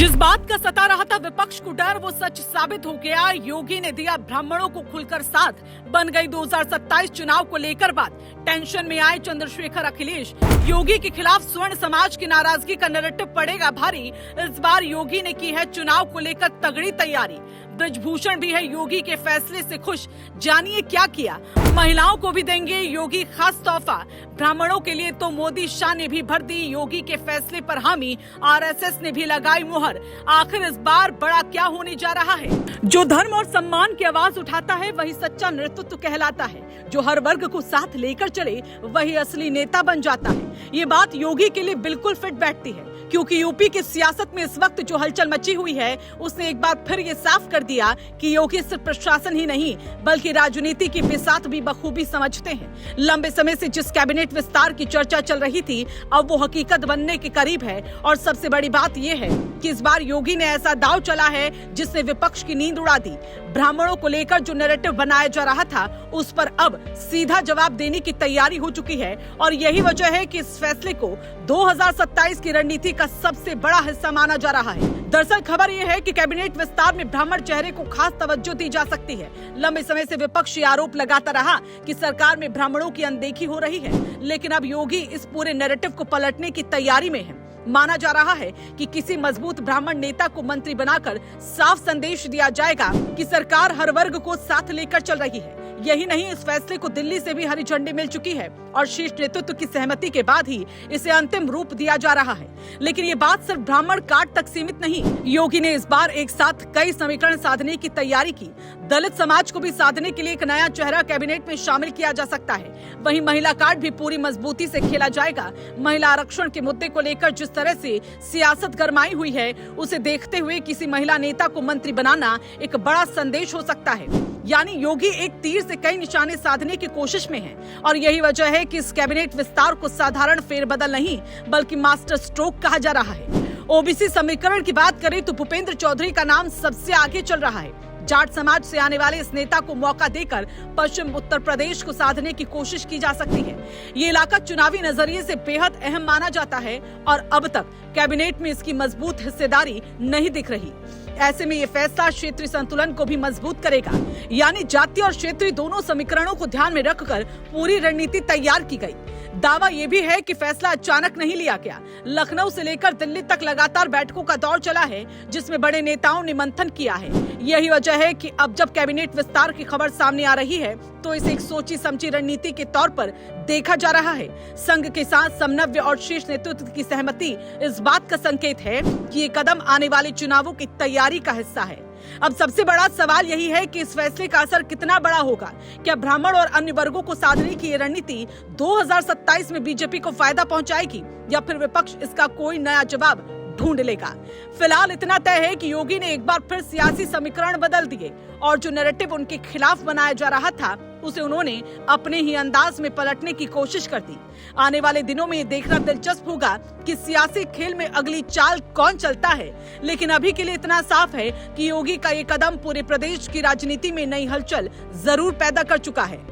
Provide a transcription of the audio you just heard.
जिस बात का सता रहा था विपक्ष को डर, वो सच साबित हो गया। योगी ने दिया ब्राह्मणों को खुलकर साथ। बन गई 2027 चुनाव को लेकर बात। टेंशन में आए चंद्रशेखर अखिलेश। योगी के खिलाफ स्वर्ण समाज की नाराजगी का नैरेटिव पड़ेगा भारी। इस बार योगी ने की है चुनाव को लेकर तगड़ी तैयारी। ब्रजभूषण भी है योगी के फैसले से खुश। जानिए क्या किया। महिलाओं को भी देंगे योगी खास तोहफा। ब्राह्मणों के लिए तो मोदी शाह ने भी भर दी योगी के फैसले पर हामी। आरएसएस ने भी लगाई मुहर। आखिर इस बार बड़ा क्या होने जा रहा है? जो धर्म और सम्मान की आवाज उठाता है वही सच्चा नेतृत्व कहलाता है। जो हर वर्ग को साथ लेकर चले वही असली नेता बन जाता है। ये बात योगी के लिए बिल्कुल फिट बैठती है, क्योंकि यूपी की सियासत में इस वक्त जो हलचल मची हुई है उसने एक बार फिर ये साफ कर दिया कि योगी सिर्फ प्रशासन ही नहीं बल्कि राजनीति की बिसात भी बखूबी समझते हैं। लंबे समय से जिस कैबिनेट विस्तार की चर्चा चल रही थी अब वो हकीकत बनने के करीब है। और सबसे बड़ी बात ये है कि इस बार योगी ने ऐसा दांव चला है जिसने विपक्ष की नींद उड़ा दी। ब्राह्मणों को लेकर जो नैरेटिव बनाया जा रहा था उस पर अब सीधा जवाब देने की तैयारी हो चुकी है। और यही वजह है कि इस फैसले को 2027 की रणनीति का सबसे बड़ा हिस्सा माना जा रहा है। दरअसल खबर यह है कि कैबिनेट विस्तार में ब्राह्मण चेहरे को खास तवज्जो दी जा सकती है। लंबे समय से विपक्ष ये आरोप लगाता रहा कि सरकार में ब्राह्मणों की अनदेखी हो रही है, लेकिन अब योगी इस पूरे नैरेटिव को पलटने की तैयारी में है। माना जा रहा है कि किसी मजबूत ब्राह्मण नेता को मंत्री बनाकर साफ संदेश दिया जाएगा कि सरकार हर वर्ग को साथ लेकर चल रही है। यही नहीं, इस फैसले को दिल्ली से भी हरी झंडी मिल चुकी है और शीर्ष नेतृत्व की सहमति के बाद ही इसे अंतिम रूप दिया जा रहा है। लेकिन ये बात सिर्फ ब्राह्मण कार्ड तक सीमित नहीं। योगी ने इस बार एक साथ कई समीकरण साधने की तैयारी की। दलित समाज को भी साधने के लिए एक नया चेहरा कैबिनेट में शामिल किया जा सकता है। वहीं महिला कार्ड भी पूरी मजबूती से खेला जाएगा। महिला आरक्षण के मुद्दे को लेकर जिस तरह से सियासत गरमाई हुई है उसे देखते हुए किसी महिला नेता को मंत्री बनाना एक बड़ा संदेश हो सकता है। यानी योगी एक तीर से कई निशाने साधने की कोशिश में है। और यही वजह है कि इस कैबिनेट विस्तार को साधारण फेरबदल नहीं बल्कि मास्टर स्ट्रोक कहा जा रहा है। ओबीसी समीकरण की बात करें तो भूपेंद्र चौधरी का नाम सबसे आगे चल रहा है। जाट समाज से आने वाले इस नेता को मौका देकर पश्चिम उत्तर प्रदेश को साधने की कोशिश की जा सकती है। ये इलाका चुनावी नजरिए से बेहद अहम माना जाता है और अब तक कैबिनेट में इसकी मजबूत हिस्सेदारी नहीं दिख रही। ऐसे में ये फैसला क्षेत्रीय संतुलन को भी मजबूत करेगा। यानी जातीय और क्षेत्रीय दोनों समीकरणों को ध्यान में रखकर पूरी रणनीति तैयार की गई। दावा ये भी है कि फैसला अचानक नहीं लिया गया। लखनऊ से लेकर दिल्ली तक लगातार बैठकों का दौर चला है जिसमें बड़े नेताओं ने मंथन किया है। यही वजह है कि अब जब कैबिनेट विस्तार की खबर सामने आ रही है तो इसे एक सोची समझी रणनीति के तौर पर देखा जा रहा है। संघ के साथ समन्वय और शीर्ष नेतृत्व की सहमति इस बात का संकेत है कि ये कदम आने वाले चुनावों की तैयारी का हिस्सा है। अब सबसे बड़ा सवाल यही है कि इस फैसले का असर कितना बड़ा होगा। क्या ब्राह्मण और अन्य वर्गों को साधने की ये रणनीति 2027 में बीजेपी को फायदा पहुंचाएगी या फिर विपक्ष इसका कोई नया जवाब ढूंढ लेगा? फिलहाल इतना तय है कि योगी ने एक बार फिर सियासी समीकरण बदल दिए और जो नैरेटिव उनके खिलाफ बनाया जा रहा था उसे उन्होंने अपने ही अंदाज में पलटने की कोशिश कर दी। आने वाले दिनों में ये देखना दिलचस्प होगा कि सियासी खेल में अगली चाल कौन चलता है। लेकिन अभी के लिए इतना साफ है कि योगी का ये कदम पूरे प्रदेश की राजनीति में नई हलचल जरूर पैदा कर चुका है।